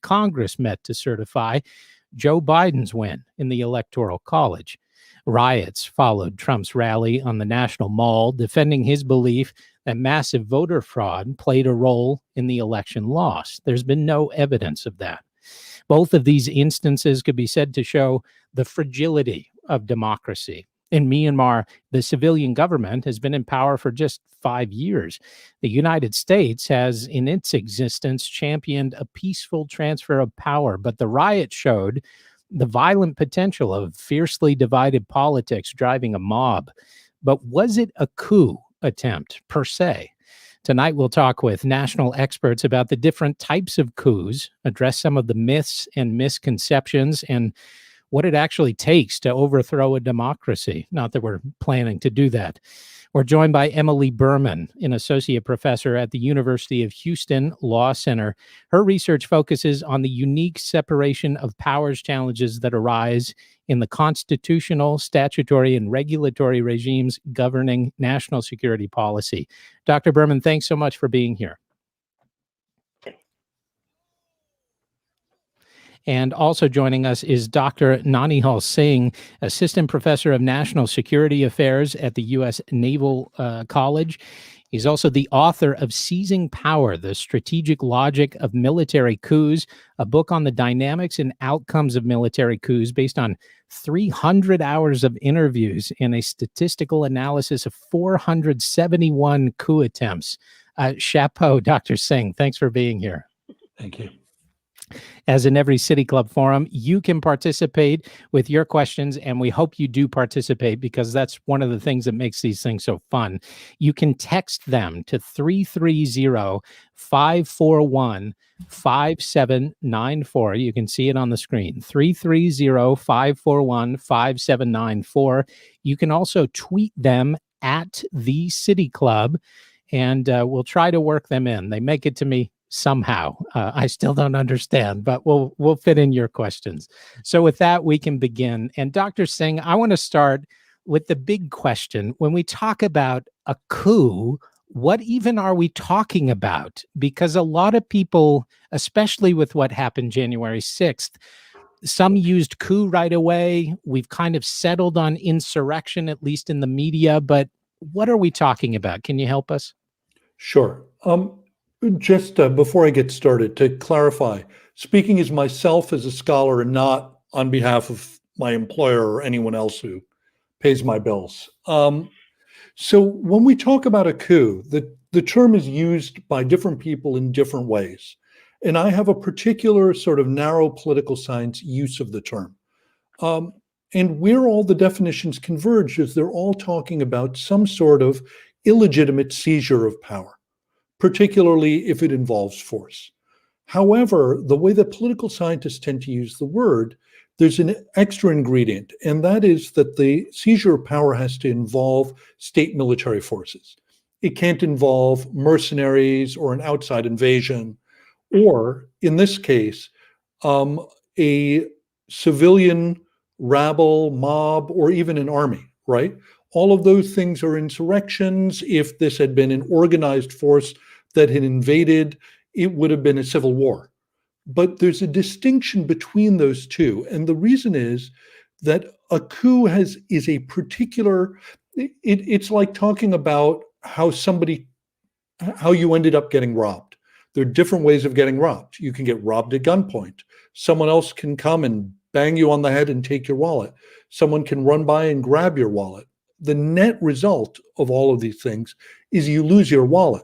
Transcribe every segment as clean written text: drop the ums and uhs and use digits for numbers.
Congress met to certify Joe Biden's win in the Electoral College. Riots followed Trump's rally on the National Mall, defending his belief that massive voter fraud played a role in the election loss. There's been no evidence of that. Both of these instances could be said to show the fragility of democracy. In Myanmar, the civilian government has been in power for just 5 years. The United States has, in its existence, championed a peaceful transfer of power, but the riot showed the violent potential of fiercely divided politics driving a mob. But was it a coup attempt per se? Tonight, we'll talk with national experts about the different types of coups, address some of the myths and misconceptions, and what it actually takes to overthrow a democracy. Not that we're planning to do that. We're joined by Emily Berman, an associate professor at the University of Houston Law Center. Her research focuses on the unique separation of powers challenges that arise in the constitutional, statutory, and regulatory regimes governing national security policy. Dr. Berman, thanks so much for being here. And also joining us is Dr. Nanihal Singh, Assistant Professor of National Security Affairs at the U.S. Naval College. He's also the author of Seizing Power, The Strategic Logic of Military Coups, a book on the dynamics and outcomes of military coups based on 300 hours of interviews and a statistical analysis of 471 coup attempts. Chapeau, Dr. Singh. Thanks for being here. Thank you. As in every City Club forum, you can participate with your questions, and we hope you do participate because that's one of the things that makes these things so fun. You can text them to 330-541-5794. You can see it on the screen, 330-541-5794. You can also tweet them at the City Club, and we'll try to work them in. They make it to me somehow. I still don't understand, but we'll fit in your questions. So with that, we can begin. And Dr. Singh, I want to start with the big question. When we talk about a coup, what even are we talking about? Because a lot of people, especially with what happened January 6th, some used coup right away. We've kind of settled on insurrection, at least in the media, but what are we talking about? Can you help us? Sure. Just before I get started, to clarify, speaking as myself as a scholar and not on behalf of my employer or anyone else who pays my bills. So when we talk about a coup, the term is used by different people in different ways. And I have a particular sort of narrow political science use of the term. And where all the definitions converge is they're all talking about some sort of illegitimate seizure of power, particularly if it involves force. However, the way that political scientists tend to use the word, there's an extra ingredient, and that is that the seizure of power has to involve state military forces. It can't involve mercenaries or an outside invasion, or in this case, a civilian rabble, mob, or even an army, right? All of those things are insurrections. If this had been an organized force that had invaded, it would have been a civil war. But there's a distinction between those two. And the reason is that a coup is a particular, it's like talking about how you ended up getting robbed. There are different ways of getting robbed. You can get robbed at gunpoint. Someone else can come and bang you on the head and take your wallet. Someone can run by and grab your wallet. The net result of all of these things is you lose your wallet.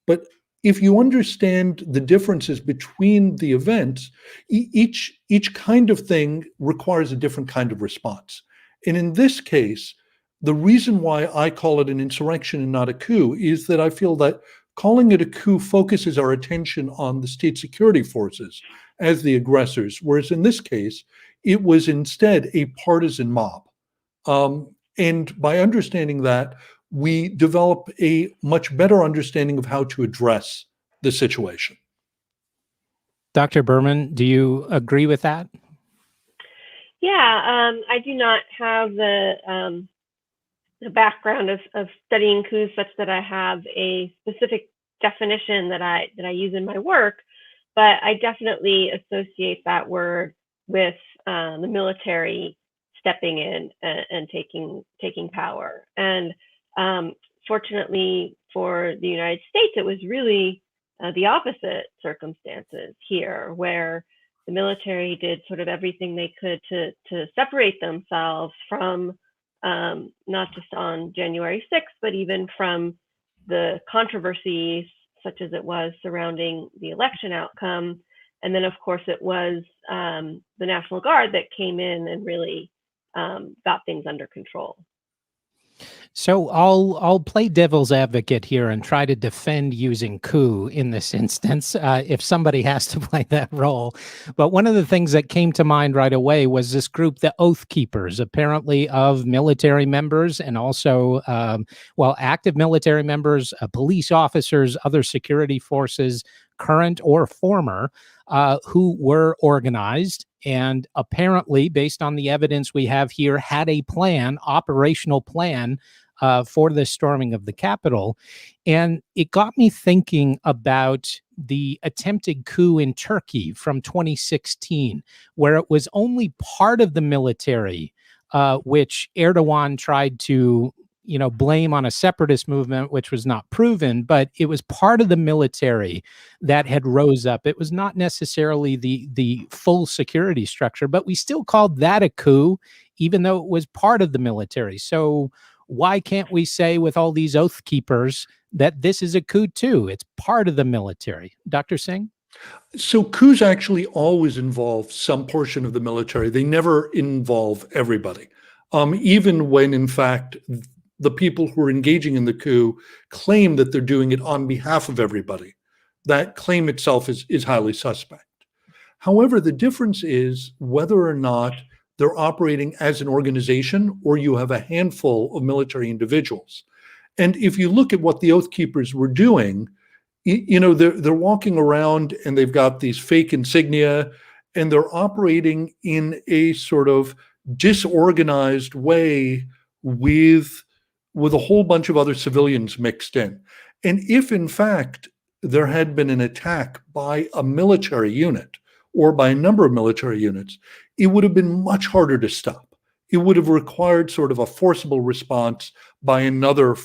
But if you understand the differences between the events, each kind of thing requires a different kind of response. And in this case, the reason why I call it an insurrection and not a coup is that I feel that calling it a coup focuses our attention on the state security forces as the aggressors, whereas in this case, it was instead a partisan mob. And by understanding that, we develop a much better understanding of how to address the situation. Dr. Berman, do you agree with that? Yeah, I do not have the background of studying coups such that I have a specific definition that I use in my work. but I definitely associate that word with the military stepping in and taking power. And fortunately for the United States, it was really the opposite circumstances here, where the military did sort of everything they could to separate themselves from not just on January 6th, but even from the controversies such as it was surrounding the election outcome. And then, of course, it was the National Guard that came in and really got things under control. So I'll play devil's advocate here and try to defend using coup in this instance, if somebody has to play that role. But one of the things that came to mind right away was this group, the Oath Keepers, apparently of military members and also, active military members, police officers, other security forces, current or former, who were organized and apparently, based on the evidence we have here, had a plan, operational plan for the storming of the Capitol. And it got me thinking about the attempted coup in Turkey from 2016, where it was only part of the military, which Erdogan tried to blame on a separatist movement, which was not proven, but it was part of the military that had rose up. It was not necessarily the full security structure, but we still called that a coup, even though it was part of the military. So why can't we say with all these Oath Keepers that this is a coup too? It's part of the military. Dr. Singh? So coups actually always involve some portion of the military. They never involve everybody. Even when, in fact, the people who are engaging in the coup claim that they're doing it on behalf of everybody. That claim itself is highly suspect. However, the difference is whether or not they're operating as an organization or you have a handful of military individuals. And if you look at what the Oath Keepers were doing, they're walking around and they've got these fake insignia and they're operating in a sort of disorganized way with a whole bunch of other civilians mixed in. And if, in fact, there had been an attack by a military unit or by a number of military units, it would have been much harder to stop. It would have required sort of a forcible response by another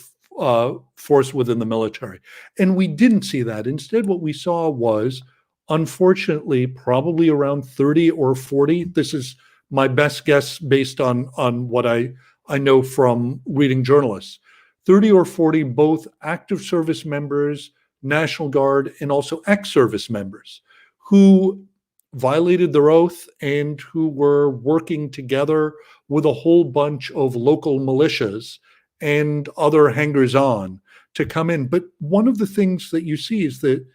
force within the military. And we didn't see that. Instead, what we saw was, unfortunately, probably around 30 or 40. This is my best guess based on what I know from reading journalists, 30 or 40 both active service members, National Guard, and also ex-service members who violated their oath and who were working together with a whole bunch of local militias and other hangers-on to come in. But one of the things that you see is that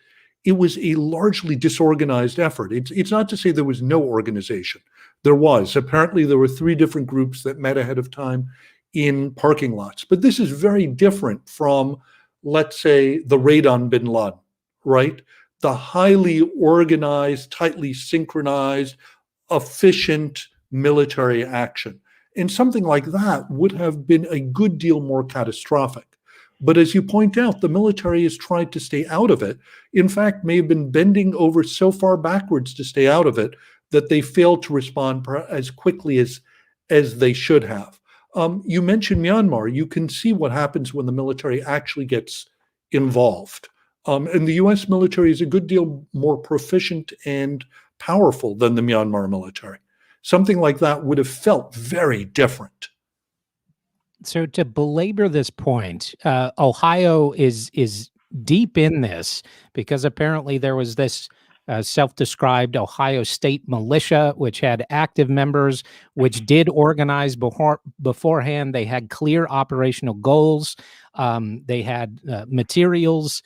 it was a largely disorganized effort. It's not to say there was no organization. There was. Apparently, there were 3 different groups that met ahead of time in parking lots. But this is very different from, let's say, the raid on bin Laden, right? The highly organized, tightly synchronized, efficient military action. And something like that would have been a good deal more catastrophic. But as you point out, the military has tried to stay out of it. In fact, may have been bending over so far backwards to stay out of it that they failed to respond as quickly as they should have. You mentioned Myanmar. You can see what happens when the military actually gets involved. And the U.S. military is a good deal more proficient and powerful than the Myanmar military. Something like that would have felt very different. So to belabor this point, Ohio is deep in this because apparently there was this self-described Ohio State Militia, which had active members, which did organize beforehand. They had clear operational goals. They had materials.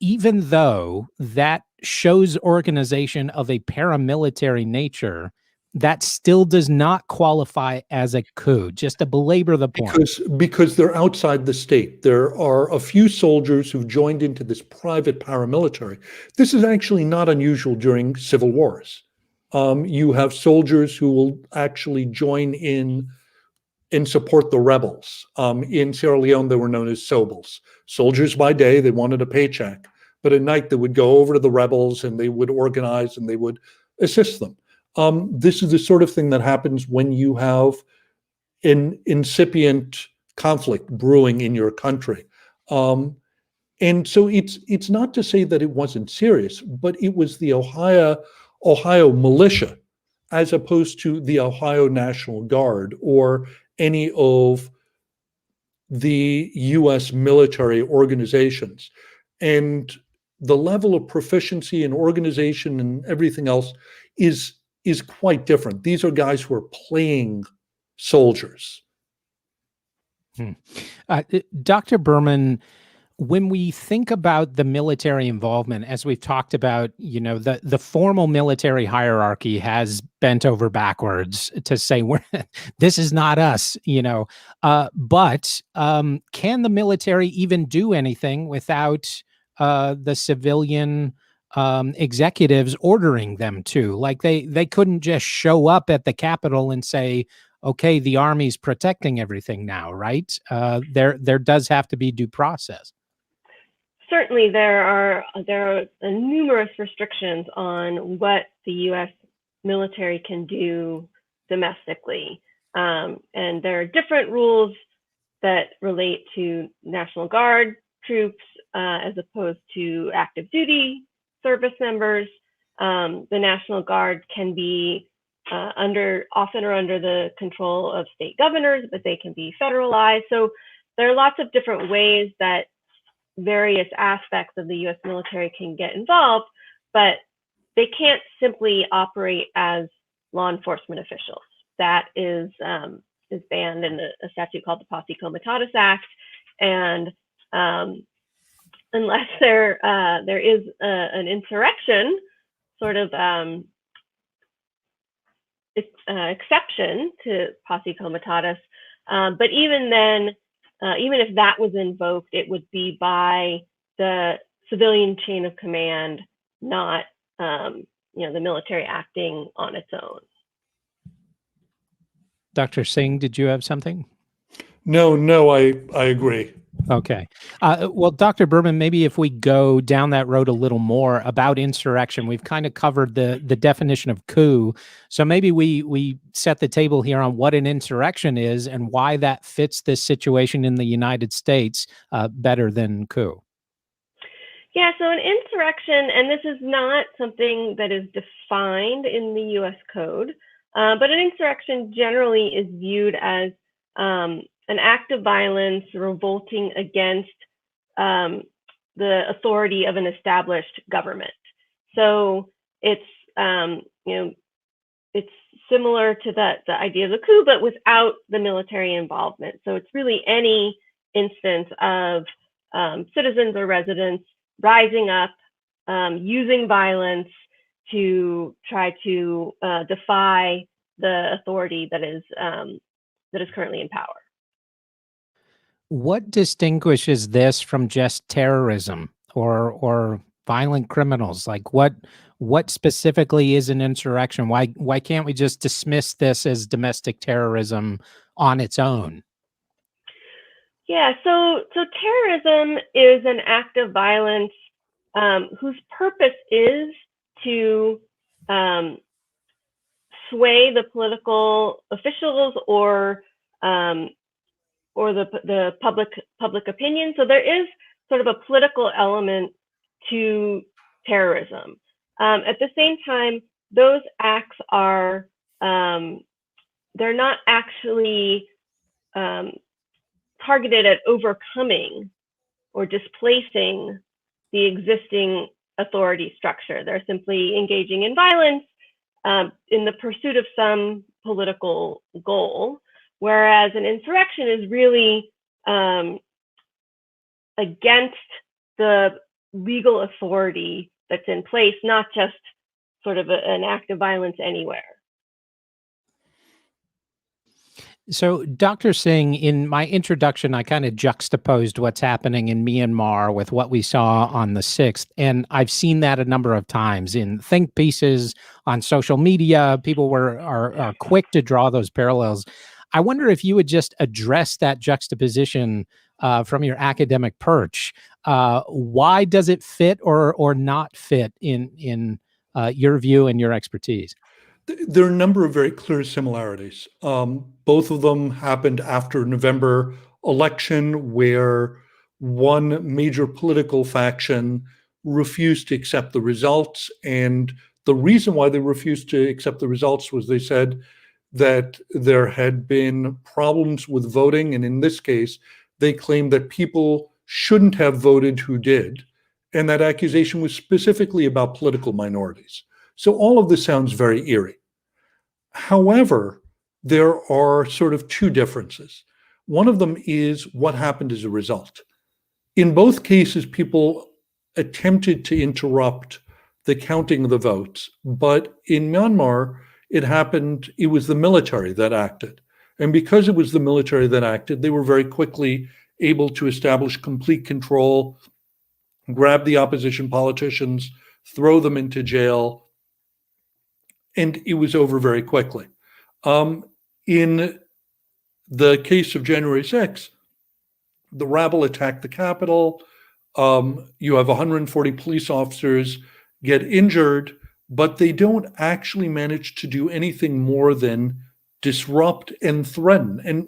Even though that shows organization of a paramilitary nature, that still does not qualify as a coup, just to belabor the point. Because they're outside the state. There are a few soldiers who've joined into this private paramilitary. This is actually not unusual during civil wars. You have soldiers who will actually join in and support the rebels. In Sierra Leone, they were known as SOBLs. Soldiers by day, they wanted a paycheck. but at night they would go over to the rebels and they would organize and they would assist them. This is the sort of thing that happens when you have an incipient conflict brewing in your country. And so it's not to say that it wasn't serious, but it was the Ohio militia, as opposed to the Ohio National Guard or any of the US military organizations. And the level of proficiency and organization and everything else is quite different. These are guys who are playing soldiers. Dr. Berman, when we think about the military involvement, as we've talked about, the formal military hierarchy has bent over backwards to say this is not us, but can the military even do anything without the civilian executives ordering them to? Like they couldn't just show up at the Capitol and say, okay, the army's protecting everything now, right? There does have to be due process. Certainly, there are numerous restrictions on what the U.S. military can do domestically, and there are different rules that relate to National Guard troops as opposed to active duty service members. The National Guard can be often under the control of state governors, but they can be federalized. So there are lots of different ways that various aspects of the U.S. military can get involved, but they can't simply operate as law enforcement officials. That is banned in a statute called the Posse Comitatus Act, and unless there is an insurrection sort of exception to Posse Comitatus, but even then, even if that was invoked, it would be by the civilian chain of command, not the military acting on its own. Dr. Singh, did you have something? No, I agree. Okay. Well, Dr. Berman, maybe if we go down that road a little more about insurrection, we've kind of covered the definition of coup. So maybe we set the table here on what an insurrection is and why that fits this situation in the United States better than coup. Yeah, so an insurrection, and this is not something that is defined in the U.S. Code, but an insurrection generally is viewed as an act of violence revolting against the authority of an established government. So it's it's similar to the idea of the coup, but without the military involvement. So it's really any instance of citizens or residents rising up, using violence to try to defy the authority that is currently in power. What distinguishes this from just terrorism or violent criminals? Like what specifically is an insurrection? Why can't we just dismiss this as domestic terrorism on its own? Yeah, so terrorism is an act of violence whose purpose is to sway the political officials or the public opinion. So there is sort of a political element to terrorism. At the same time, those acts are they're not actually targeted at overcoming or displacing the existing authority structure. They're simply engaging in violence in the pursuit of some political goal, whereas an insurrection is really against the legal authority that's in place, not just sort of an act of violence anywhere. So, Dr. Singh, in my introduction, I kind of juxtaposed what's happening in Myanmar with what we saw on the 6th. And I've seen that a number of times in think pieces on social media. People are quick to draw those parallels. I wonder if you would just address that juxtaposition from your academic perch. Why does it fit or not fit in your view and your expertise? There are a number of very clear similarities. Both of them happened after November election, where one major political faction refused to accept the results. And the reason why they refused to accept the results was they said that there had been problems with voting. And in this case, they claimed that people shouldn't have voted who did. And that accusation was specifically about political minorities. So all of this sounds very eerie. However, there are sort of two differences. One of them is what happened as a result. In both cases, people attempted to interrupt the counting of the votes, but in Myanmar, it was the military that acted. And because it was the military that acted, they were very quickly able to establish complete control, grab the opposition politicians, throw them into jail, and it was over very quickly. In the case of January 6th, the rabble attacked the Capitol. You have 140 police officers get injured, but they don't actually manage to do anything more than disrupt and threaten. And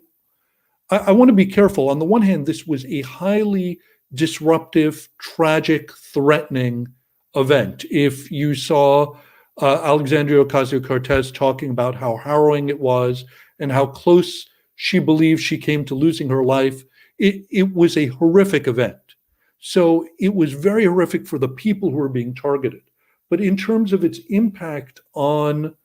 I want to be careful. On the one hand, this was a highly disruptive, tragic, threatening event. If you saw Alexandria Ocasio-Cortez talking about how harrowing it was and how close she believes she came to losing her life, it was a horrific event. So it was very horrific for the people who were being targeted. But in terms of its impact on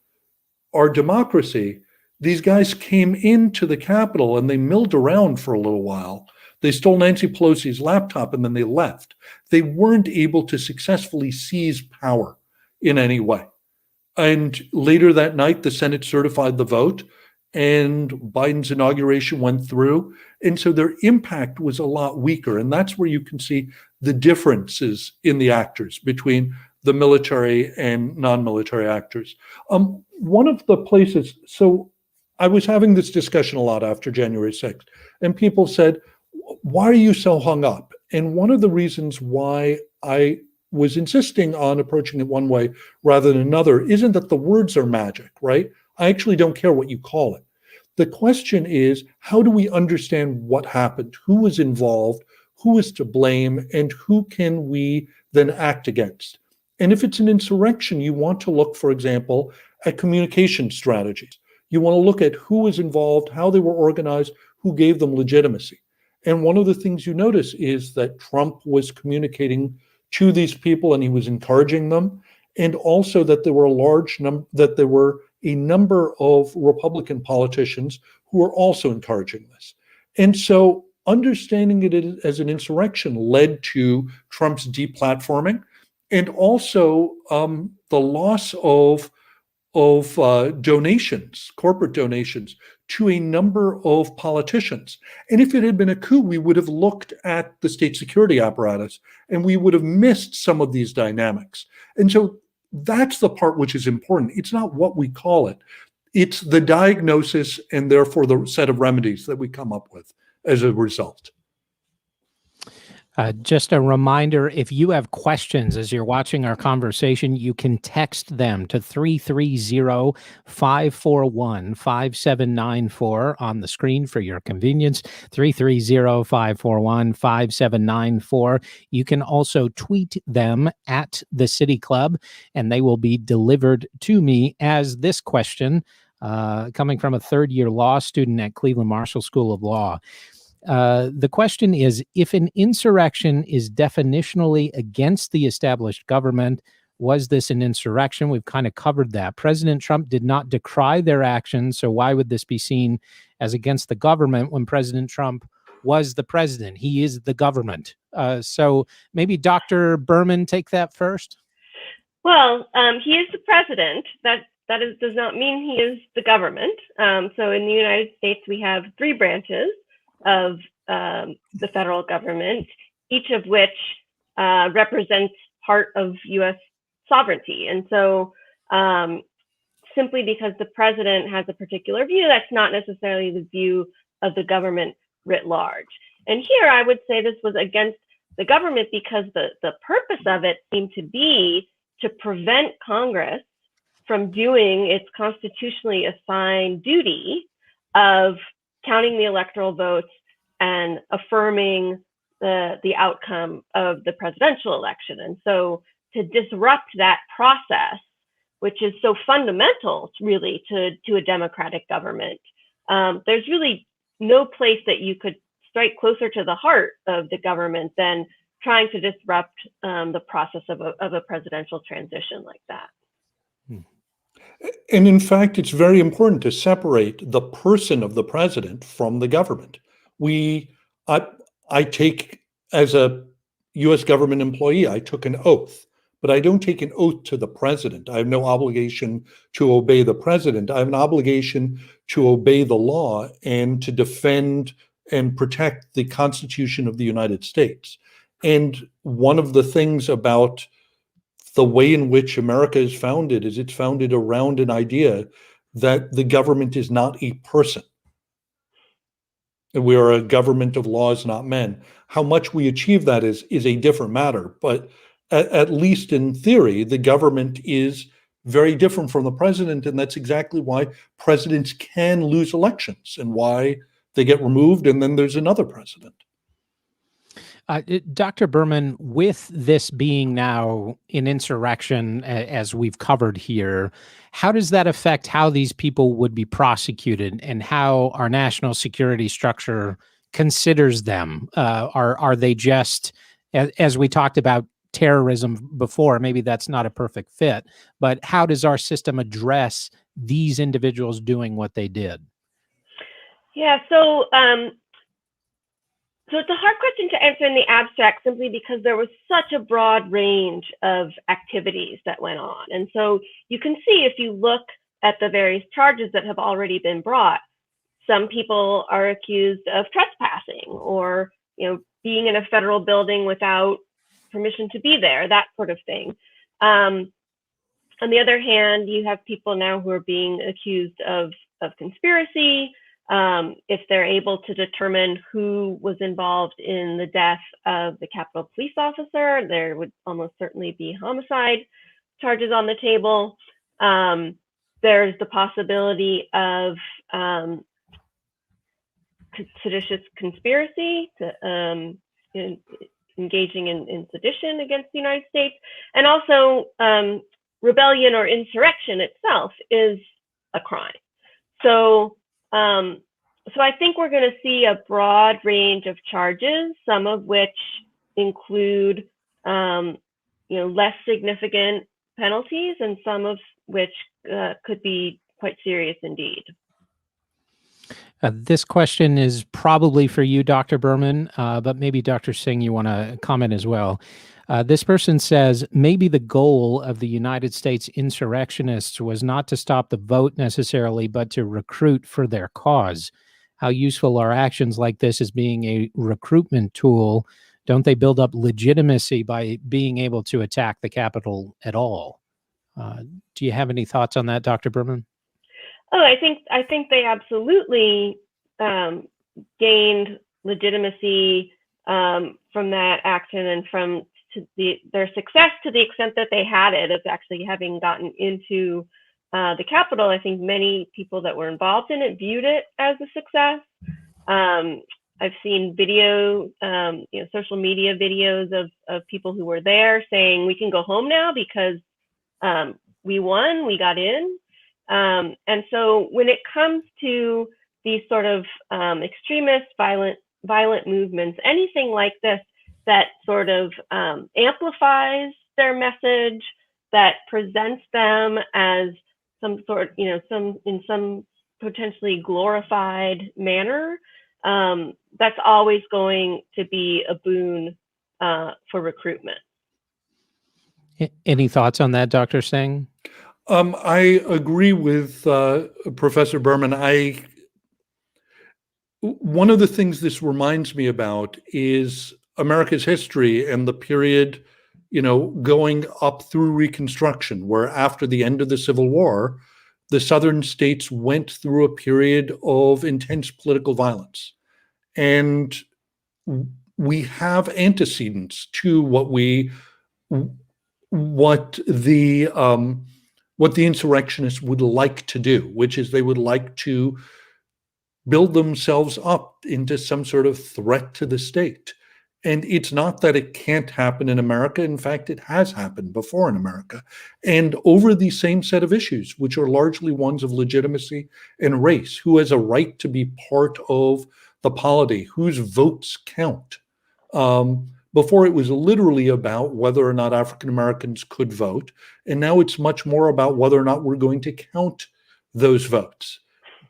our democracy, these guys came into the Capitol and they milled around for a little while. They stole Nancy Pelosi's laptop and then they left. They weren't able to successfully seize power in any way. And later that night, the Senate certified the vote and Biden's inauguration went through. And so their impact was a lot weaker. And that's where you can see the differences in the actors between the military and non-military actors. One of the places, so I was having this discussion a lot after January 6th, and people said, why are you so hung up? And one of the reasons why I was insisting on approaching it one way rather than another isn't that the words are magic, right? I actually don't care what you call it. The question is, how do we understand what happened? Who was involved? Who is to blame? And who can we then act against? And if it's an insurrection, you want to look, for example, at communication strategies. You want to look at who was involved, how they were organized, who gave them legitimacy. And one of the things you notice is that Trump was communicating to these people and he was encouraging them, and also that there were a number of Republican politicians who were also encouraging this. And so understanding it as an insurrection led to Trump's deplatforming and also the loss of donations, corporate donations, to a number of politicians. And if it had been a coup, we would have looked at the state security apparatus and we would have missed some of these dynamics. And so that's the part which is important. It's not what we call it. It's the diagnosis and therefore the set of remedies that we come up with as a result. Just a reminder, if you have questions as you're watching our conversation, you can text them to 330-541-5794 on the screen for your convenience, 330-541-5794. You can also tweet them at the City Club, and they will be delivered to me as this question, coming from a third-year law student at Cleveland Marshall School of Law. The question is, if an insurrection is definitionally against the established government, was this an insurrection? We've kind of covered that. President Trump did not decry their actions, so why would this be seen as against the government when President Trump was the president? He is the government. So maybe Dr. Berman take that first. Well, he is the president. That does not mean he is the government. So in the United States, we have three branches of the federal government, each of which represents part of U.S. sovereignty. And so simply because the president has a particular view, that's not necessarily the view of the government writ large. And here I would say this was against the government because the purpose of it seemed to be to prevent Congress from doing its constitutionally assigned duty of counting the electoral votes and affirming the outcome of the presidential election. And so to disrupt that process, which is so fundamental really to a democratic government, there's really no place that you could strike closer to the heart of the government than trying to disrupt the process of a presidential transition like that. And in fact, it's very important to separate the person of the president from the government. I take, as a US government employee, I took an oath, but I don't take an oath to the president. I have no obligation to obey the president. I have an obligation to obey the law and to defend and protect the Constitution of the United States. And one of the things about the way in which America is founded is it's founded around an idea that the government is not a person. And we are a government of laws, not men. How much we achieve that is a different matter. But at least in theory, the government is very different from the president. And that's exactly why presidents can lose elections and why they get removed. And then there's another president. Dr. Berman, with this being now an insurrection, as we've covered here, how does that affect how these people would be prosecuted and how our national security structure considers them? Are they just, as we talked about terrorism before, maybe that's not a perfect fit, but how does our system address these individuals doing what they did? Yeah, so it's a hard question to answer in the abstract simply because there was such a broad range of activities that went on. And so you can see if you look at the various charges that have already been brought, some people are accused of trespassing or, being in a federal building without permission to be there, that sort of thing. On the other hand, you have people now who are being accused of conspiracy. If they're able to determine who was involved in the death of the Capitol Police officer, there would almost certainly be homicide charges on the table. There's the possibility of seditious conspiracy, engaging in sedition against the United States, and also rebellion or insurrection itself is a crime. So I think we're going to see a broad range of charges, some of which include, less significant penalties, and some of which could be quite serious indeed. This question is probably for you, Dr. Berman, but maybe Dr. Singh, you want to comment as well. This person says, maybe the goal of the United States insurrectionists was not to stop the vote necessarily, but to recruit for their cause. How useful are actions like this as being a recruitment tool? Don't they build up legitimacy by being able to attack the Capitol at all? Do you have any thoughts on that, Dr. Berman? Oh, I think they absolutely gained legitimacy from that action and from their success to the extent that they had it of actually having gotten into the Capitol. I think many people that were involved in it viewed it as a success. I've seen social media videos of people who were there saying, we can go home now because we won, we got in. And so when it comes to these sort of extremist, violent movements, anything like this that sort of amplifies their message, that presents them as some sort, in some potentially glorified manner, that's always going to be a boon for recruitment. Any thoughts on that, Dr. Singh? I agree with Professor Berman. One of the things this reminds me about is America's history and the period, going up through Reconstruction, where after the end of the Civil War, the Southern states went through a period of intense political violence. And we have antecedents to what the insurrectionists would like to do, which is they would like to build themselves up into some sort of threat to the state. And it's not that it can't happen in America. In fact, it has happened before in America, and over the same set of issues, which are largely ones of legitimacy and race. Who has a right to be part of the polity? Whose votes count? Before, it was literally about whether or not African Americans could vote, and now it's much more about whether or not we're going to count those votes.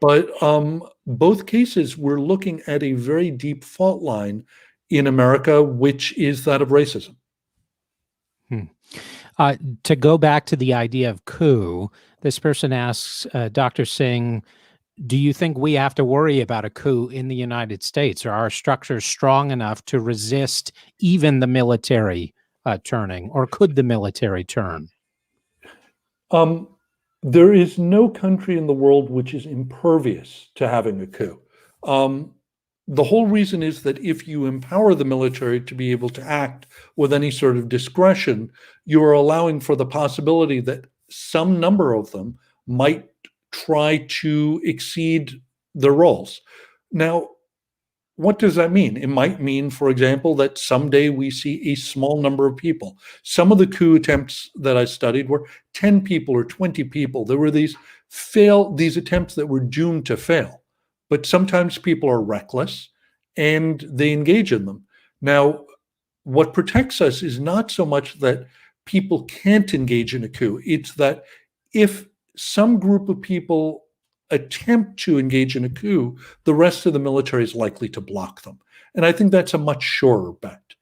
But both cases, we're looking at a very deep fault line in America, which is that of racism. To go back to the idea of coup, this person asks, Dr. Singh, do you think we have to worry about a coup in the United States? Are our structures strong enough to resist even the military turning, or could the military turn? There is no country in the world which is impervious to having a coup. The whole reason is that if you empower the military to be able to act with any sort of discretion, you are allowing for the possibility that some number of them might try to exceed their roles. Now, what does that mean? It might mean, for example, that someday we see a small number of people. Some of the coup attempts that I studied were 10 people or 20 people. There were these attempts that were doomed to fail. But sometimes people are reckless and they engage in them. Now, what protects us is not so much that people can't engage in a coup. It's that if some group of people attempt to engage in a coup, the rest of the military is likely to block them. And I think that's a much surer bet.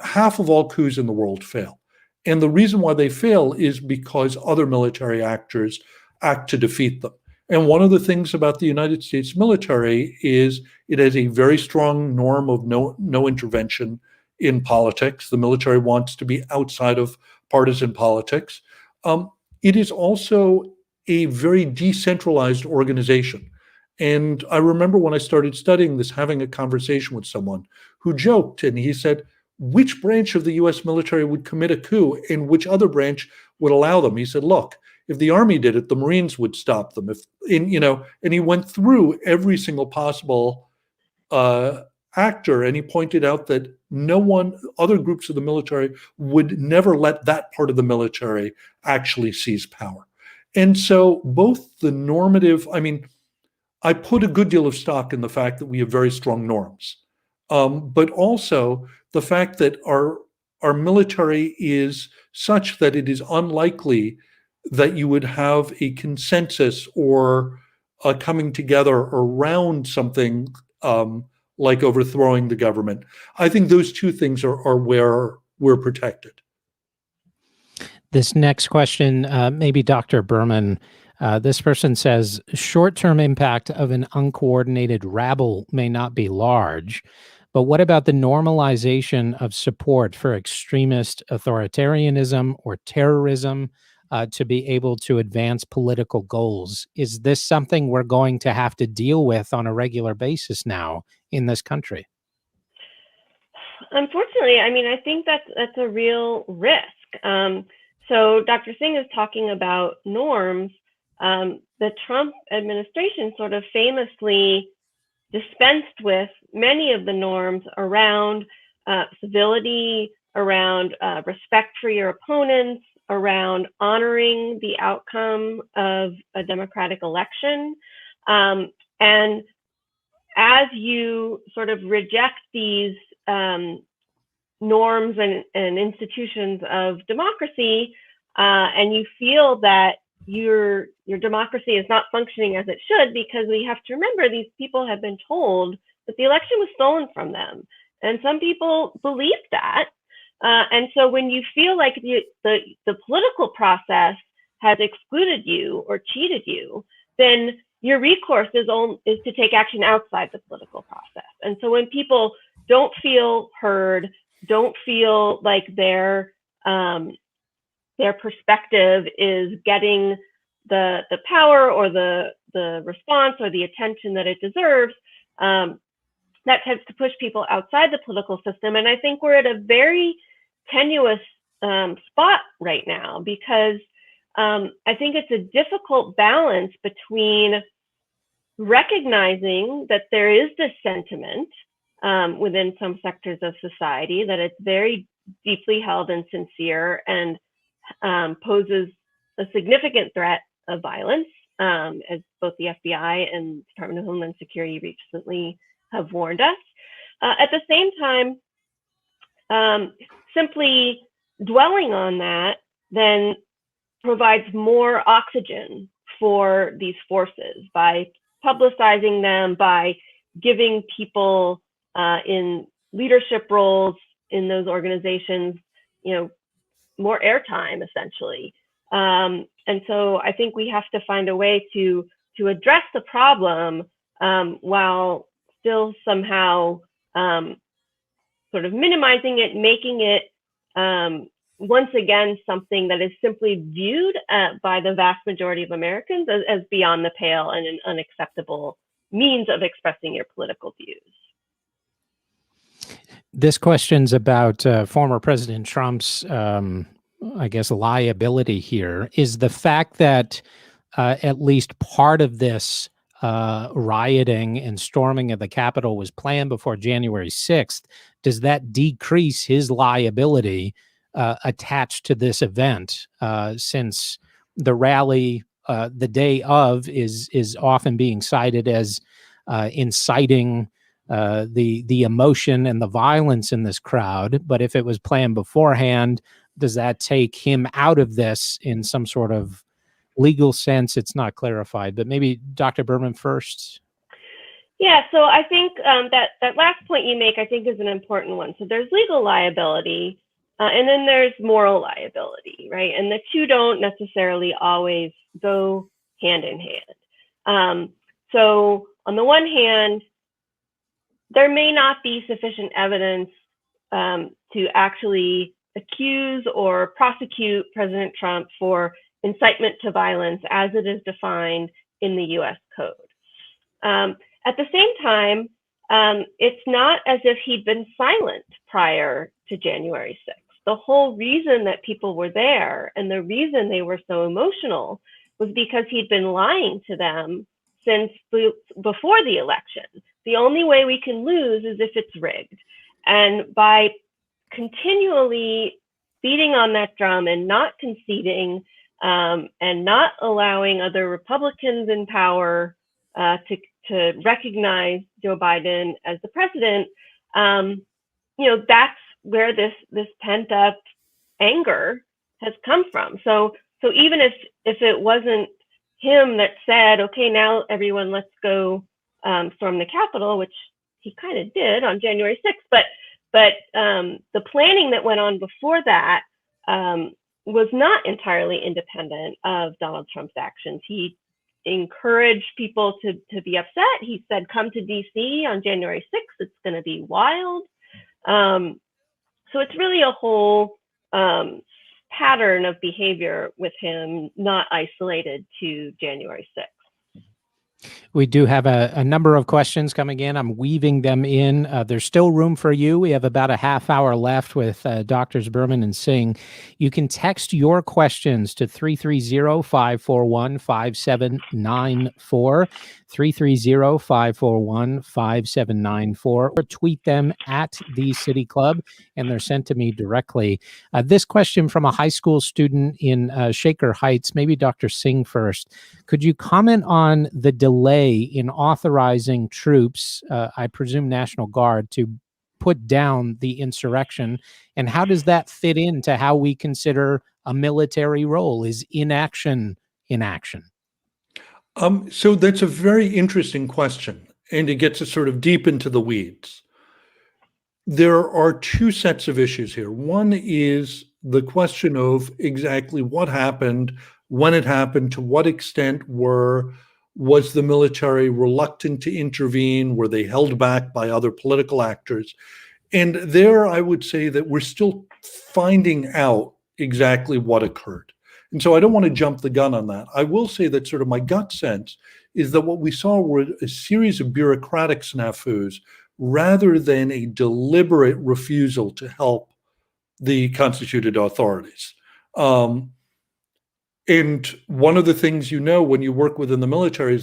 Half of all coups in the world fail. And the reason why they fail is because other military actors act to defeat them. And one of the things about the United States military is it has a very strong norm of no intervention in politics. The military wants to be outside of partisan politics. It is also a very decentralized organization. And I remember when I started studying this, having a conversation with someone who joked, and he said, which branch of the US military would commit a coup and which other branch would allow them? He said, look, if the Army did it, the Marines would stop them. And he went through every single possible actor, and he pointed out that other groups of the military would never let that part of the military actually seize power. And so both the normative, I put a good deal of stock in the fact that we have very strong norms, but also the fact that our military is such that it is unlikely that you would have a consensus or a coming together around something like overthrowing the government. I think those two things are where we're protected. This next question, maybe Dr. Berman, this person says, short-term impact of an uncoordinated rabble may not be large, but what about the normalization of support for extremist authoritarianism or terrorism to be able to advance political goals? Is this something we're going to have to deal with on a regular basis now in this country? Unfortunately, I think that's a real risk. So Dr. Singh is talking about norms. The Trump administration sort of famously dispensed with many of the norms around civility, around respect for your opponents, around honoring the outcome of a democratic election. And as you sort of reject these norms and institutions of democracy, and you feel that your democracy is not functioning as it should, because we have to remember these people have been told that the election was stolen from them. And some people believe that. And so when you feel like the political process has excluded you or cheated you, then your recourse is to take action outside the political process. And so when people don't feel heard, don't feel like their perspective is getting the power or the response or the attention that it deserves, that tends to push people outside the political system. And I think we're at a very tenuous spot right now, because I think it's a difficult balance between recognizing that there is this sentiment within some sectors of society, that it's very deeply held and sincere and poses a significant threat of violence, as both the FBI and Department of Homeland Security recently have warned us. At the same time, simply dwelling on that then provides more oxygen for these forces by publicizing them, by giving people in leadership roles in those organizations, more airtime, essentially. And so I think we have to find a way to address the problem while still somehow sort of minimizing it, making it once again something that is simply viewed by the vast majority of Americans as beyond the pale and an unacceptable means of expressing your political views. This question's about former President Trump's, I guess, liability here. Is the fact that at least part of this rioting and storming of the Capitol was planned before January 6th, does that decrease his liability attached to this event, since the rally the day of is often being cited as inciting the emotion and the violence in this crowd? But if it was planned beforehand, does that take him out of this in some sort of legal sense? It's not clarified, but maybe Dr. Berman first. Yeah, so I think that last point you make, I think, is an important one. So there's legal liability, and then there's moral liability, right? And the two don't necessarily always go hand in hand. So on the one hand, there may not be sufficient evidence to actually accuse or prosecute President Trump for incitement to violence as it is defined in the US Code. At the same time, it's not as if he'd been silent prior to January 6th. The whole reason that people were there and the reason they were so emotional was because he'd been lying to them since before the election. The only way we can lose is if it's rigged. And by continually beating on that drum and not conceding and not allowing other Republicans in power to recognize Joe Biden as the president, that's where this pent up anger has come from. So even if it wasn't him that said, okay, now everyone, let's go storm the Capitol, which he kind of did on January 6th, but the planning that went on before that was not entirely independent of Donald Trump's actions. He encouraged people to be upset. He said, come to DC on January 6th, it's going to be wild. So it's really a whole pattern of behavior with him, not isolated to January 6th. We do have a number of questions coming in. I'm weaving them in. There's still room for you. We have about a half hour left with Drs. Berman and Singh. You can text your questions to 330-541-5794, 330-541-5794, or tweet them at the City Club, and they're sent to me directly. This question from a high school student in Shaker Heights, maybe Dr. Singh first. Could you comment on the delay in authorizing troops, I presume National Guard, to put down the insurrection, and how does that fit into how we consider a military role? Is inaction inaction? So that's a very interesting question, and it gets us sort of deep into the weeds. There are two sets of issues here. One is the question of exactly what happened, when it happened, to what extent was the military reluctant to intervene? Were they held back by other political actors? And there, I would say that we're still finding out exactly what occurred. And so I don't want to jump the gun on that. I will say that sort of my gut sense is that what we saw were a series of bureaucratic snafus rather than a deliberate refusal to help the constituted authorities. And one of the things you know when you work within the military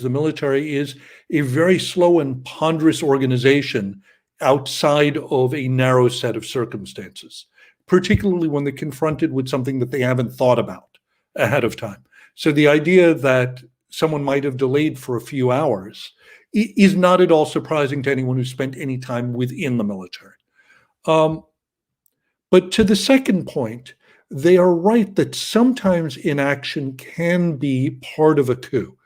is a very slow and ponderous organization outside of a narrow set of circumstances, particularly when they're confronted with something that they haven't thought about ahead of time. So the idea that someone might have delayed for a few hours is not at all surprising to anyone who spent any time within the military. But to the second point, they are right that sometimes inaction can be part of a coup.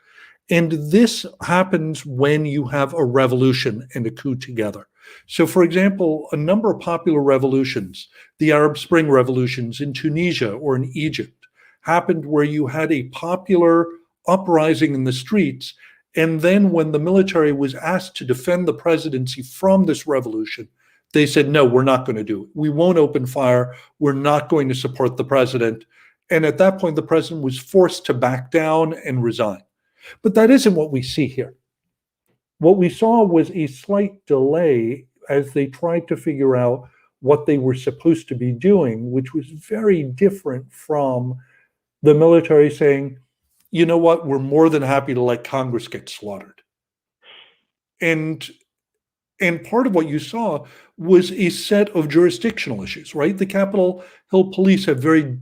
And this happens when you have a revolution and a coup together. So, for example, a number of popular revolutions, the Arab Spring revolutions in Tunisia or in Egypt, happened where you had a popular uprising in the streets. And then when the military was asked to defend the presidency from this revolution, they said, no, we're not going to do it. We won't open fire. We're not going to support the president. And at that point, the president was forced to back down and resign. But that isn't what we see here. What we saw was a slight delay as they tried to figure out what they were supposed to be doing, which was very different from the military saying, you know what, we're more than happy to let Congress get slaughtered. And part of what you saw was a set of jurisdictional issues, right? The Capitol Hill police have very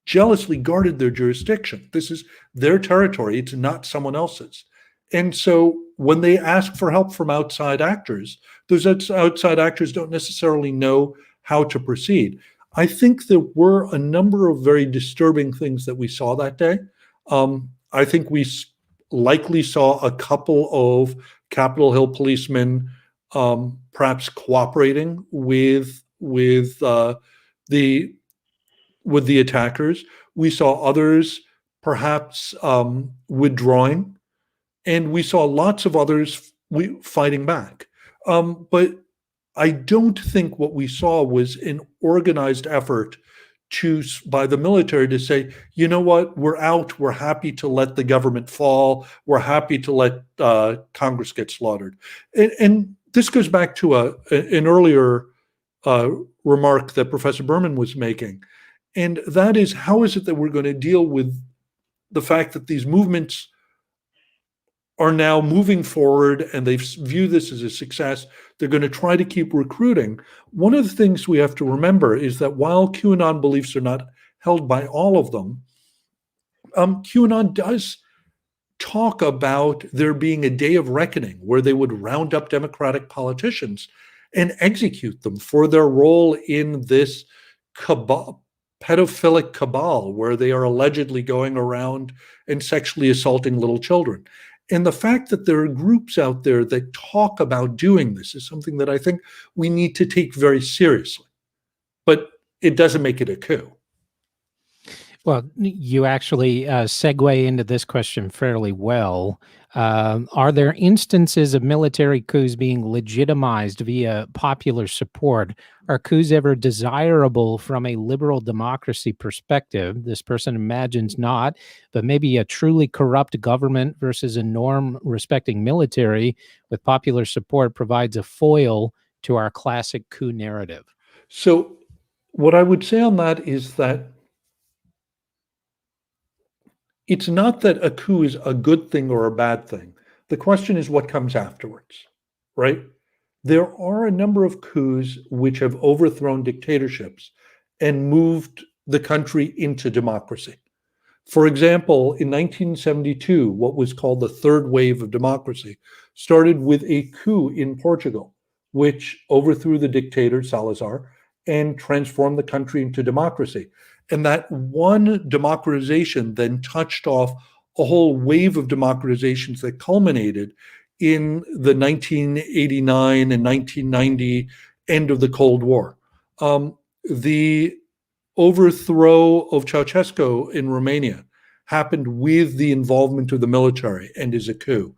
jealously guarded their jurisdiction. This is their territory. It's not someone else's. And so when they ask for help from outside actors, those outside actors don't necessarily know how to proceed. I think there were a number of very disturbing things that we saw that day. I think we likely saw a couple of Capitol Hill policemen perhaps cooperating with the attackers. We saw others perhaps withdrawing, and we saw lots of others fighting back. But I don't think what we saw was an organized effort by the military to say, you know what, we're out, we're happy to let the government fall, we're happy to let Congress get slaughtered. And this goes back to an earlier remark that Professor Berman was making, and that is, how is it that we're going to deal with the fact that these movements are now moving forward and they view this as a success? They're going to try to keep recruiting. One of the things we have to remember is that while QAnon beliefs are not held by all of them, QAnon does talk about there being a day of reckoning where they would round up Democratic politicians and execute them for their role in this pedophilic cabal where they are allegedly going around and sexually assaulting little children. And the fact that there are groups out there that talk about doing this is something that I think we need to take very seriously. But it doesn't make it a coup. Well, you actually segue into this question fairly well. Are there instances of military coups being legitimized via popular support? Are coups ever desirable from a liberal democracy perspective? This person imagines not, but maybe a truly corrupt government versus a norm-respecting military with popular support provides a foil to our classic coup narrative. So what I would say on that is that it's not that a coup is a good thing or a bad thing. The question is what comes afterwards, right? There are a number of coups which have overthrown dictatorships and moved the country into democracy. For example, in 1972, what was called the third wave of democracy started with a coup in Portugal, which overthrew the dictator Salazar and transformed the country into democracy. And that one democratization then touched off a whole wave of democratizations that culminated in the 1989 and 1990 end of the Cold War. The overthrow of Ceausescu in Romania happened with the involvement of the military and is a coup.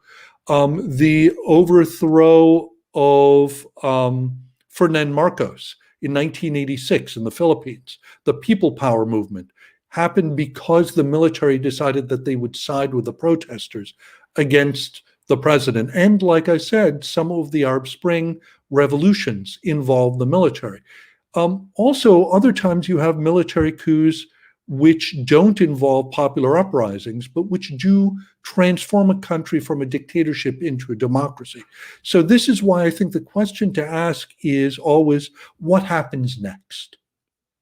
The overthrow of Ferdinand Marcos in 1986 in the Philippines, the People Power movement, happened because the military decided that they would side with the protesters against the president. And like I said, some of the Arab Spring revolutions involved the military. Also, other times you have military coups which don't involve popular uprisings, but which do transform a country from a dictatorship into a democracy. So this is why I think the question to ask is always, what happens next?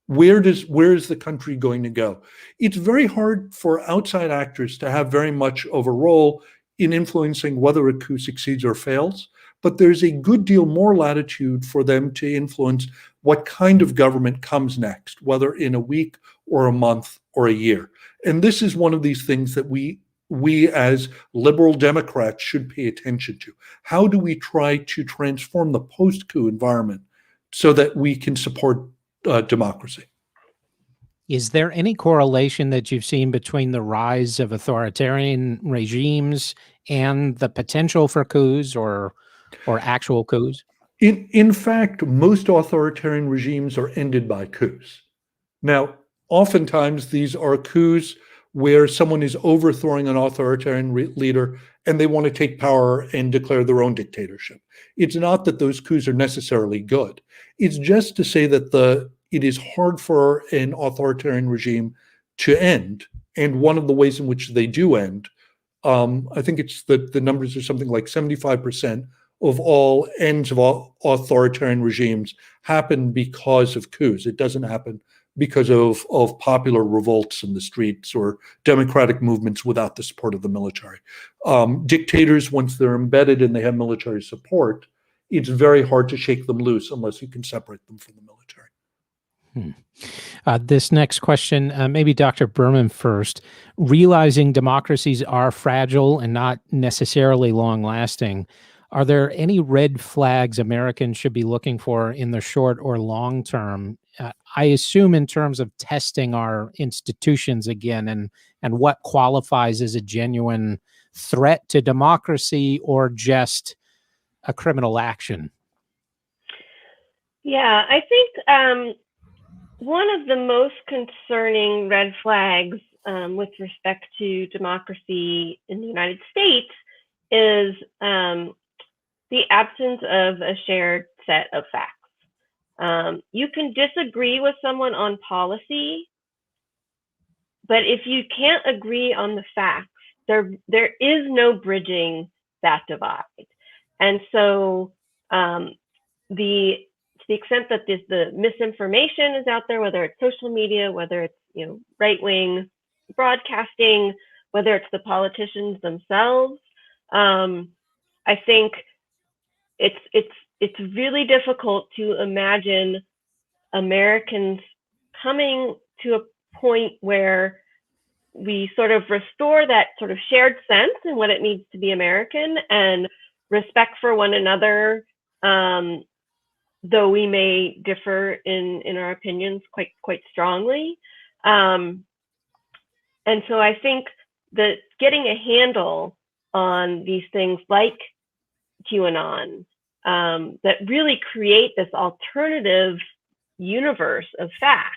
Where is the country going to go? It's very hard for outside actors to have very much of a role in influencing whether a coup succeeds or fails, but there's a good deal more latitude for them to influence what kind of government comes next, whether in a week or a month or a year. And this is one of these things that we as liberal Democrats should pay attention to. How do we try to transform the post-coup environment so that we can support democracy? Is there any correlation that you've seen between the rise of authoritarian regimes and the potential for coups or actual coups? In fact, most authoritarian regimes are ended by coups. Now, oftentimes these are coups where someone is overthrowing an authoritarian leader and they want to take power and declare their own dictatorship. It's not that those coups are necessarily good. It's just to say that it is hard for an authoritarian regime to end. And one of the ways in which they do end, I think it's the numbers are something like 75% of all ends of authoritarian regimes happen because of coups. It doesn't happen because of popular revolts in the streets or democratic movements without the support of the military. Dictators, once they're embedded and they have military support, it's very hard to shake them loose unless you can separate them from the military. This next question, maybe Dr. Berman first. Realizing democracies are fragile and not necessarily long-lasting, are there any red flags Americans should be looking for in the short or long term? I assume in terms of testing our institutions again and what qualifies as a genuine threat to democracy or just a criminal action. Yeah, I think one of the most concerning red flags with respect to democracy in the United States is the absence of a shared set of facts. You can disagree with someone on policy, but if you can't agree on the facts, there is no bridging that divide. And so to the extent that the misinformation is out there, whether it's social media, whether it's right-wing broadcasting, whether it's the politicians themselves, I think it's really difficult to imagine Americans coming to a point where we sort of restore that sort of shared sense in what it means to be American and respect for one another, though we may differ in our opinions quite strongly. And so I think that getting a handle on these things like QAnon, that really create this alternative universe of facts,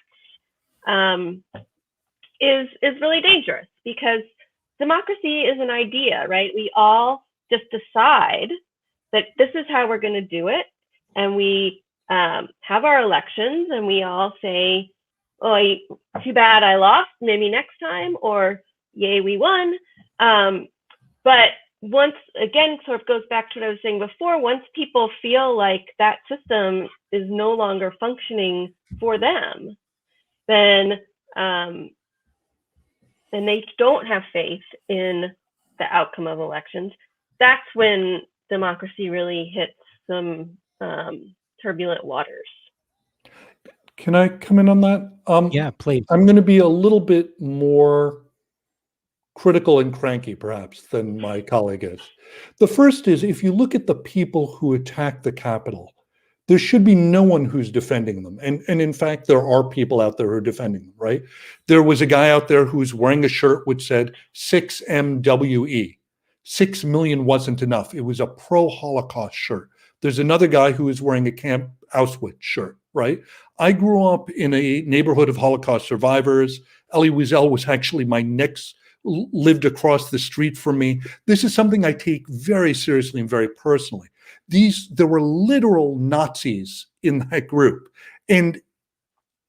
is really dangerous, because democracy is an idea, right? We all just decide that this is how we're going to do it, and we have our elections, and we all say, "Oh, too bad I lost. Maybe next time," or "Yay, we won." But once again, sort of goes back to what I was saying before, once people feel like that system is no longer functioning for them, then they don't have faith in the outcome of elections. That's when democracy really hits some turbulent waters. Can I come in on that? Yeah, please. I'm going to be a little bit more critical and cranky, perhaps, than my colleague is. The first is, if you look at the people who attacked the Capitol, there should be no one who's defending them. And in fact, there are people out there who are defending them, right? There was a guy out there who's wearing a shirt which said 6MWE. 6 million wasn't enough. It was a pro-Holocaust shirt. There's another guy who is wearing a Camp Auschwitz shirt, right? I grew up in a neighborhood of Holocaust survivors. Elie Wiesel was actually my next lived across the street from me. This is something I take very seriously and very personally. There were literal Nazis in that group. And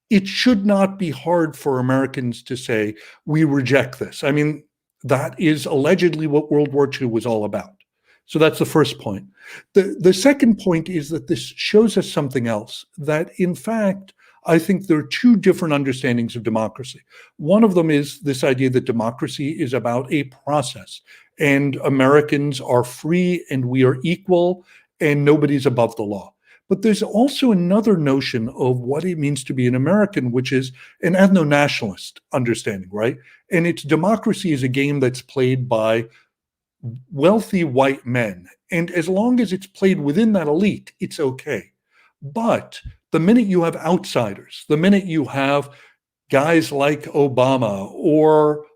it should not be hard for Americans to say, we reject this. I mean, that is allegedly what World War II was all about. So that's the first point. The second point is that this shows us something else, that in fact, I think there are two different understandings of democracy. One of them is this idea that democracy is about a process, and Americans are free and we are equal and nobody's above the law. But there's also another notion of what it means to be an American, which is an ethno-nationalist understanding, right? And it's democracy is a game that's played by wealthy white men. And as long as it's played within that elite, it's okay. But the minute you have outsiders, the minute you have guys like Obama or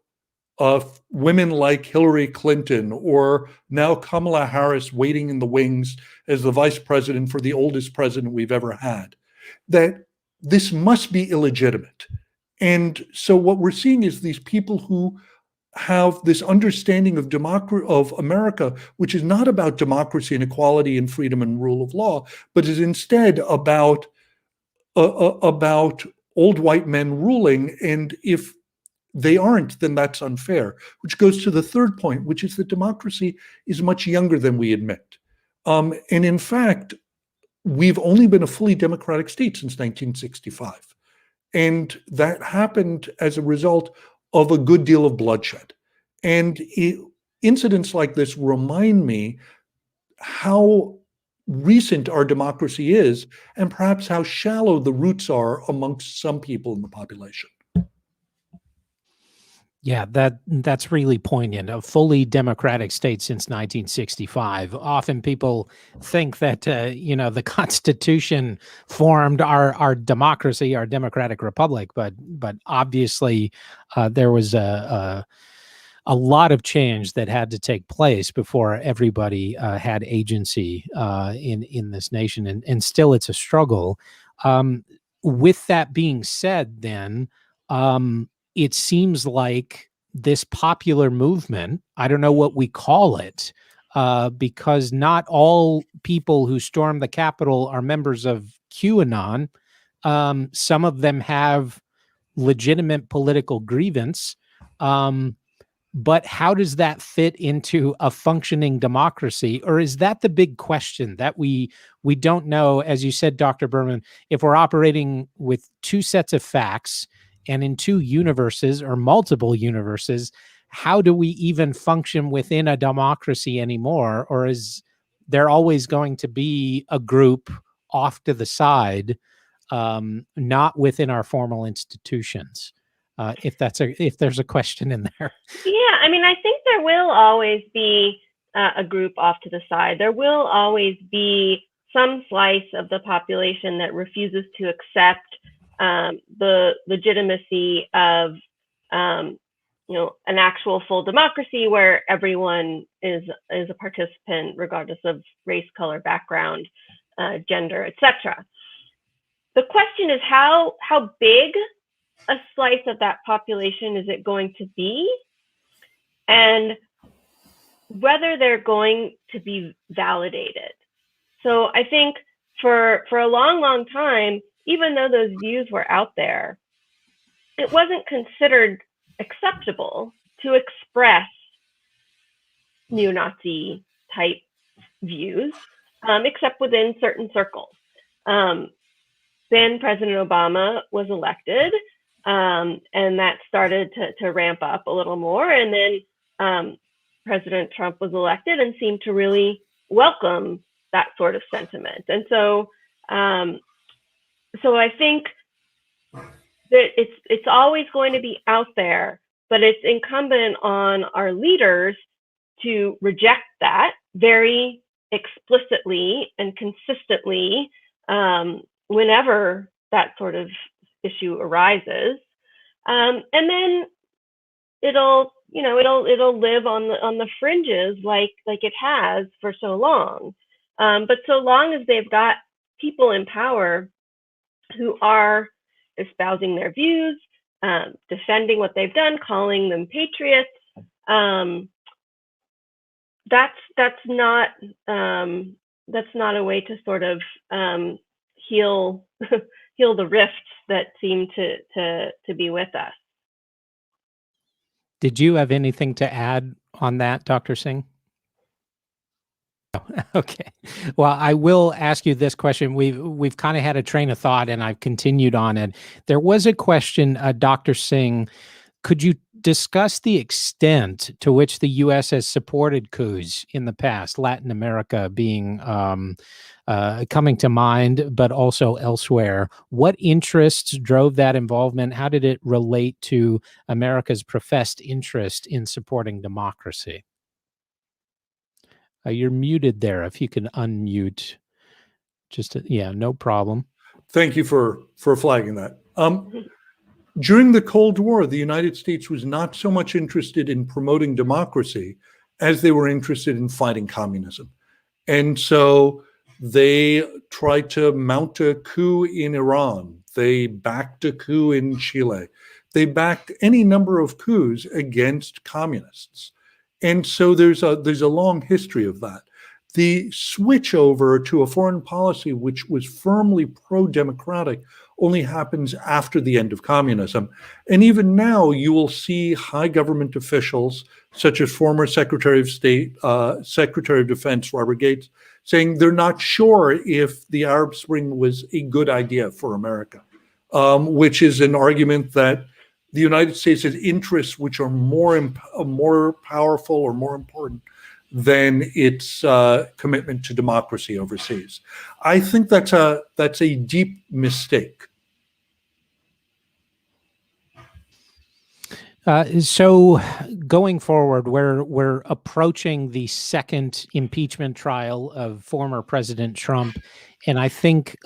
women like Hillary Clinton or now Kamala Harris waiting in the wings as the vice president for the oldest president we've ever had, that this must be illegitimate. And so what we're seeing is these people who have this understanding of America, which is not about democracy and equality and freedom and rule of law, but is instead about old white men ruling. And if they aren't, then that's unfair, which goes to the third point, which is that democracy is much younger than we admit. And in fact, we've only been a fully democratic state since 1965. And that happened as a result of a good deal of bloodshed. And incidents like this remind me how recent our democracy is and perhaps how shallow the roots are amongst some people in the population. Yeah, that's really poignant. A fully democratic state since 1965. Often people think that the Constitution formed our democracy, our democratic republic, but obviously there was a lot of change that had to take place before everybody had agency in this nation, and still it's a struggle. With that being said, then. It seems like this popular movement, I don't know what we call it, because not all people who storm the Capitol are members of QAnon. Some of them have legitimate political grievance. But how does that fit into a functioning democracy? Or is that the big question that we don't know? As you said, Dr. Berman, if we're operating with two sets of facts and in two universes or multiple universes, how do we even function within a democracy anymore? Or is there always going to be a group off to the side, not within our formal institutions? If there's a question in there. Yeah, I mean, I think there will always be a group off to the side. There will always be some slice of the population that refuses to accept the legitimacy of an actual full democracy where everyone is a participant regardless of race, color, background, gender, etc. The question is how big a slice of that population is it going to be, and whether they're going to be validated. So I think for a long time, even though those views were out there, it wasn't considered acceptable to express neo-Nazi type views, except within certain circles. Then President Obama was elected, and that started to ramp up a little more. And then President Trump was elected and seemed to really welcome that sort of sentiment. And so I think that it's always going to be out there, but it's incumbent on our leaders to reject that very explicitly and consistently whenever that sort of issue arises, and then it'll live on the fringes like it has for so long. But so long as they've got people in power who are espousing their views, defending what they've done, calling them patriots, that's not a way to sort of heal heal the rifts that seem to be with us. Did you have anything to add on that, Dr. Singh? Okay. Well, I will ask you this question. We've kind of had a train of thought, and I've continued on it. There was a question, Dr. Singh. Could you discuss the extent to which the U.S. has supported coups in the past, Latin America being coming to mind, but also elsewhere? What interests drove that involvement? How did it relate to America's professed interest in supporting democracy? You're muted there. If you can unmute, yeah, no problem. Thank you for flagging that. During the Cold War, the United States was not so much interested in promoting democracy as they were interested in fighting communism. And so they tried to mount a coup in Iran. They backed a coup in Chile. They backed any number of coups against communists. And so there's a long history of that. The switch over to a foreign policy which was firmly pro-democratic only happens after the end of communism. And even now, you will see high government officials, such as former Secretary of State, Secretary of Defense Robert Gates, saying they're not sure if the Arab Spring was a good idea for America, which is an argument that the United States has interests which are more powerful or more important than its commitment to democracy overseas. I think that's a deep mistake. So going forward, we're approaching the second impeachment trial of former President Trump, and I think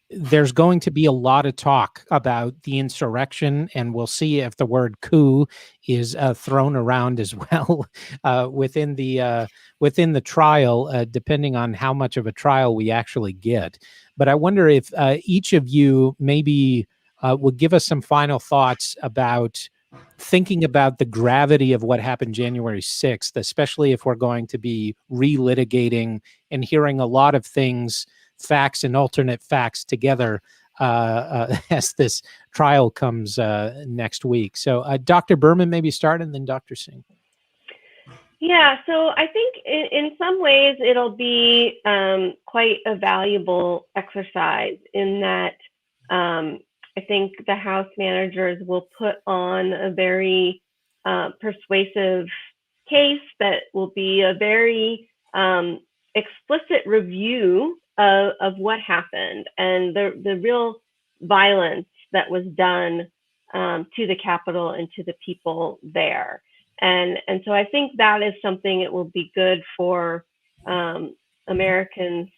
there's going to be a lot of talk about the insurrection, and we'll see if the word coup is thrown around as well within the trial, depending on how much of a trial we actually get. But I wonder if each of you maybe would give us some final thoughts about thinking about the gravity of what happened January 6th, especially if we're going to be relitigating and hearing a lot of things, facts and alternate facts together as this trial comes next week. So Dr. Berman, maybe start, and then Dr. Singh. Yeah, so I think in some ways it'll be quite a valuable exercise in that I think the House managers will put on a very persuasive case that will be a very explicit review of what happened and the real violence that was done to the Capitol and to the people there. And so I think that is something it will be good for Americans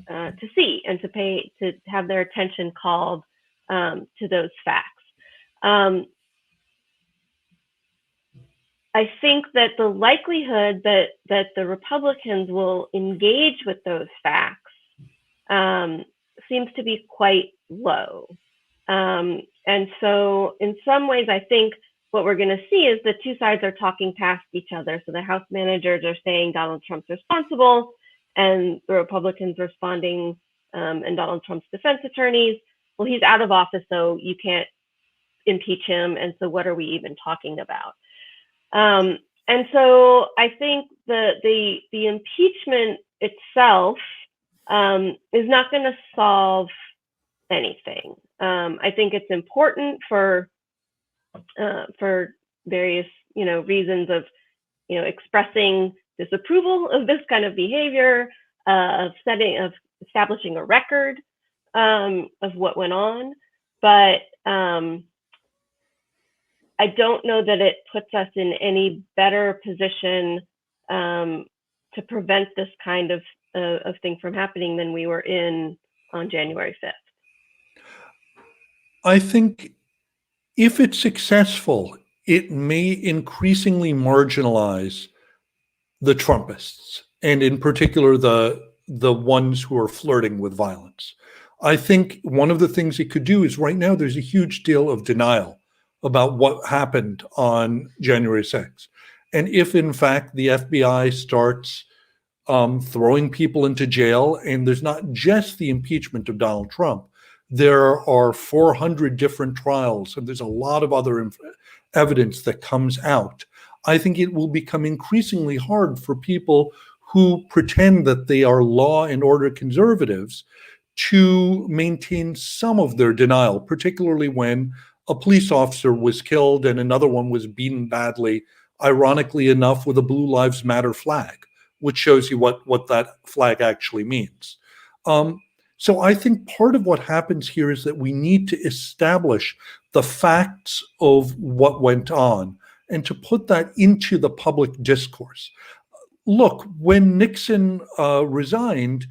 to see and to have their attention called to those facts. I think that the likelihood that the Republicans will engage with those facts seems to be quite low. And so in some ways, I think what we're going to see is the two sides are talking past each other. So the House managers are saying Donald Trump's responsible, and the Republicans responding, and Donald Trump's defense attorneys, well, he's out of office, so you can't impeach him. And so what are we even talking about? And so I think the impeachment itself is not going to solve anything. I think it's important for various reasons of expressing disapproval of this kind of behavior, of establishing a record of what went on, but I don't know that it puts us in any better position to prevent this kind of thing from happening than we were in on January 5th. I think if it's successful, it may increasingly marginalize the Trumpists, and in particular the ones who are flirting with violence. I think one of the things it could do is right now there's a huge deal of denial about what happened on January 6th. And if, in fact, the FBI starts throwing people into jail, and there's not just the impeachment of Donald Trump, there are 400 different trials, and there's a lot of other evidence that comes out. I think it will become increasingly hard for people who pretend that they are law and order conservatives to maintain some of their denial, particularly when a police officer was killed and another one was beaten badly, ironically enough, with a Blue Lives Matter flag, which shows you what that flag actually means. So I think part of what happens here is that we need to establish the facts of what went on and to put that into the public discourse. Look, when Nixon resigned,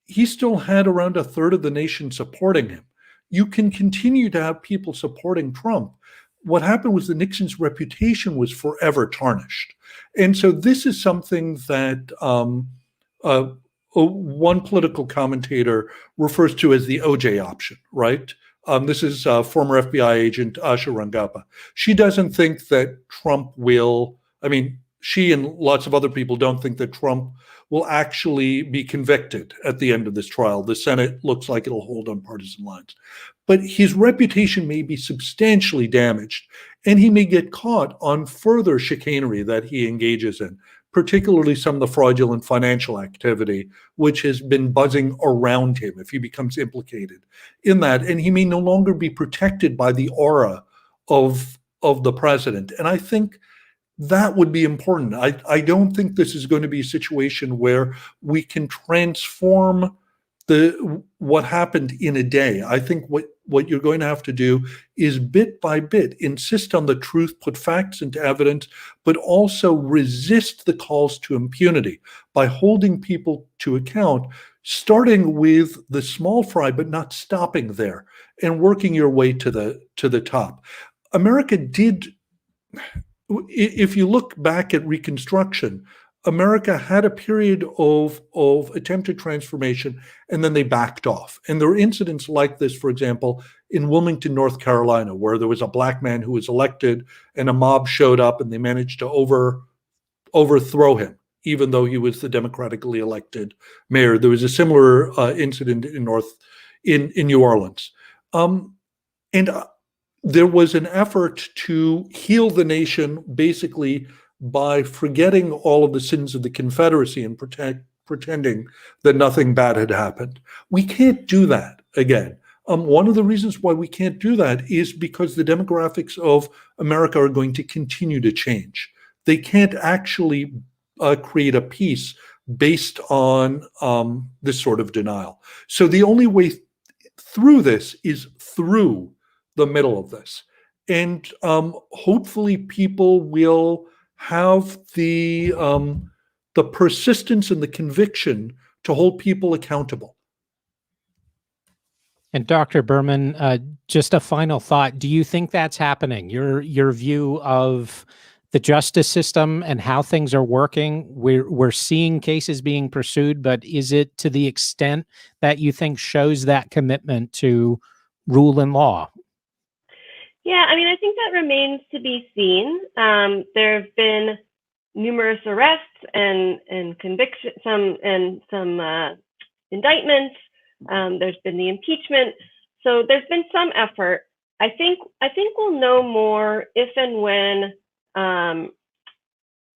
he still had around a third of the nation supporting him. You can continue to have people supporting Trump. What happened was that Nixon's reputation was forever tarnished. And so this is something that one political commentator refers to as the OJ option, right? This is former FBI agent Asha Rangappa. She doesn't think that Trump will, she and lots of other people don't think that Trump will actually be convicted at the end of this trial. The Senate looks like it'll hold on partisan lines. But his reputation may be substantially damaged, and he may get caught on further chicanery that he engages in, particularly some of the fraudulent financial activity, which has been buzzing around him if he becomes implicated in that. And he may no longer be protected by the aura of the president. And I think that would be important. I don't think this is going to be a situation where we can transform what happened in a day. I think what you're going to have to do is bit by bit insist on the truth, put facts into evidence, but also resist the calls to impunity by holding people to account, starting with the small fry, but not stopping there, and working your way to the top. America did. If you look back at Reconstruction, America had a period of attempted transformation, and then they backed off. And there are incidents like this, for example, in Wilmington, North Carolina, where there was a black man who was elected and a mob showed up and they managed to overthrow him, even though he was the democratically elected mayor. There was a similar incident in New Orleans. There was an effort to heal the nation basically by forgetting all of the sins of the Confederacy and pretending that nothing bad had happened. We can't do that again. One of the reasons why we can't do that is because the demographics of America are going to continue to change. They can't actually create a peace based on this sort of denial. So the only way through this is through the middle of this. And hopefully people will have the persistence and the conviction to hold people accountable. And Dr. Berman, just a final thought. Do you think that's happening? Your view of the justice system and how things are working? We're seeing cases being pursued, but is it to the extent that you think shows that commitment to rule and law? Yeah, I think that remains to be seen. There have been numerous arrests and convictions, some indictments. There's been the impeachment, so there's been some effort. I think we'll know more if and when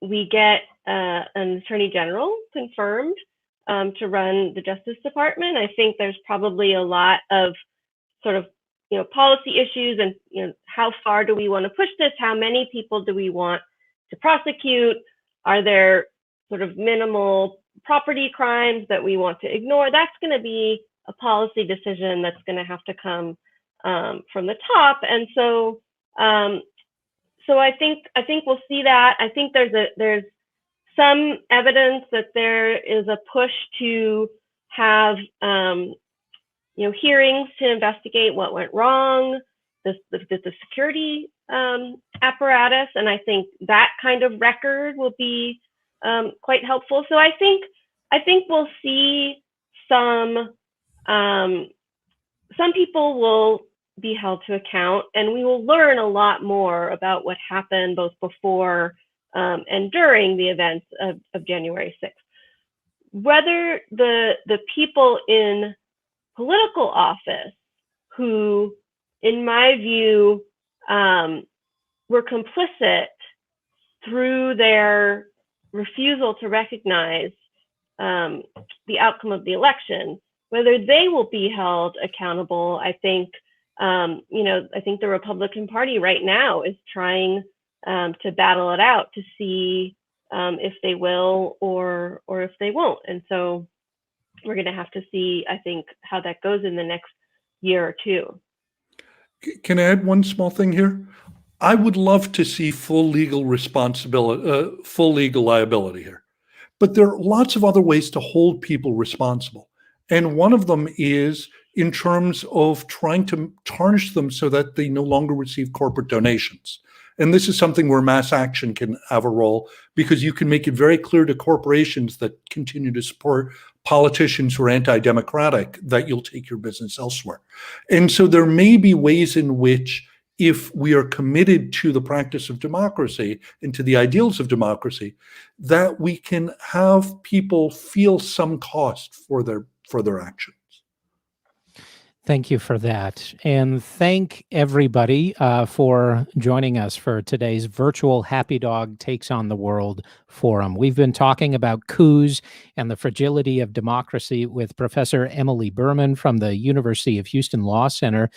we get an attorney general confirmed to run the Justice Department. I think there's probably a lot of sort of policy issues and how far do we want to push this? How many people do we want to prosecute? Are there sort of minimal property crimes that we want to ignore? That's going to be a policy decision that's going to have to come from the top. And so I think we'll see that. I think there's some evidence that there is a push to have hearings to investigate what went wrong, the security apparatus, and I think that kind of record will be quite helpful. So I think we'll see some people will be held to account, and we will learn a lot more about what happened both before and during the events of January 6th. Whether the people in political office who, in my view, were complicit through their refusal to recognize the outcome of the election, whether they will be held accountable, I think, I think the Republican Party right now is trying to battle it out to see if they will or if they won't. And so we're going to have to see, I think, how that goes in the next year or two. Can I add one small thing here? I would love to see full legal responsibility, full legal liability here. But there are lots of other ways to hold people responsible. And one of them is in terms of trying to tarnish them so that they no longer receive corporate donations. And this is something where mass action can have a role, because you can make it very clear to corporations that continue to support politicians who are anti-democratic that you'll take your business elsewhere. And so there may be ways in which, if we are committed to the practice of democracy and to the ideals of democracy, that we can have people feel some cost for their actions. Thank you for that. And thank everybody for joining us for today's virtual Happy Dog Takes on the World Forum. We've been talking about coups and the fragility of democracy with Professor Emily Berman from the University of Houston Law Center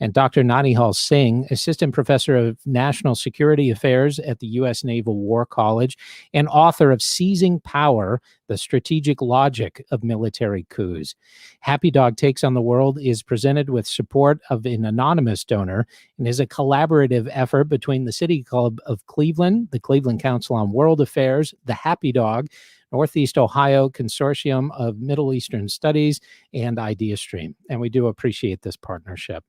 and Dr. Nanihal Singh, Assistant Professor of National Security Affairs at the U.S. Naval War College and author of Seizing Power, The Strategic Logic of Military Coups. Happy Dog Takes on the World is presented with support of an anonymous donor and is a collaborative effort between the City Club of Cleveland, the Cleveland Council on World Affairs, the Happy Dog, Northeast Ohio Consortium of Middle Eastern Studies, and IdeaStream. And we do appreciate this partnership.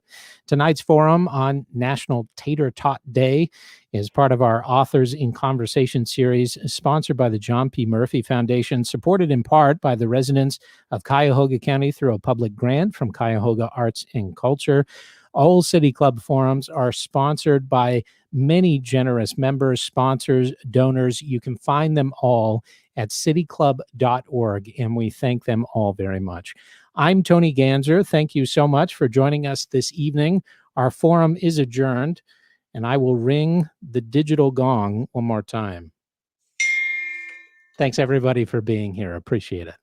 Tonight's forum on National Tater Tot Day is part of our Authors in Conversation series, sponsored by the John P. Murphy Foundation, supported in part by the residents of Cuyahoga County through a public grant from Cuyahoga Arts and Culture. All City Club forums are sponsored by many generous members, sponsors, donors. You can find them all at cityclub.org, and we thank them all very much. I'm Tony Ganser. Thank you so much for joining us this evening. Our forum is adjourned, and I will ring the digital gong one more time. Thanks, everybody, for being here. Appreciate it.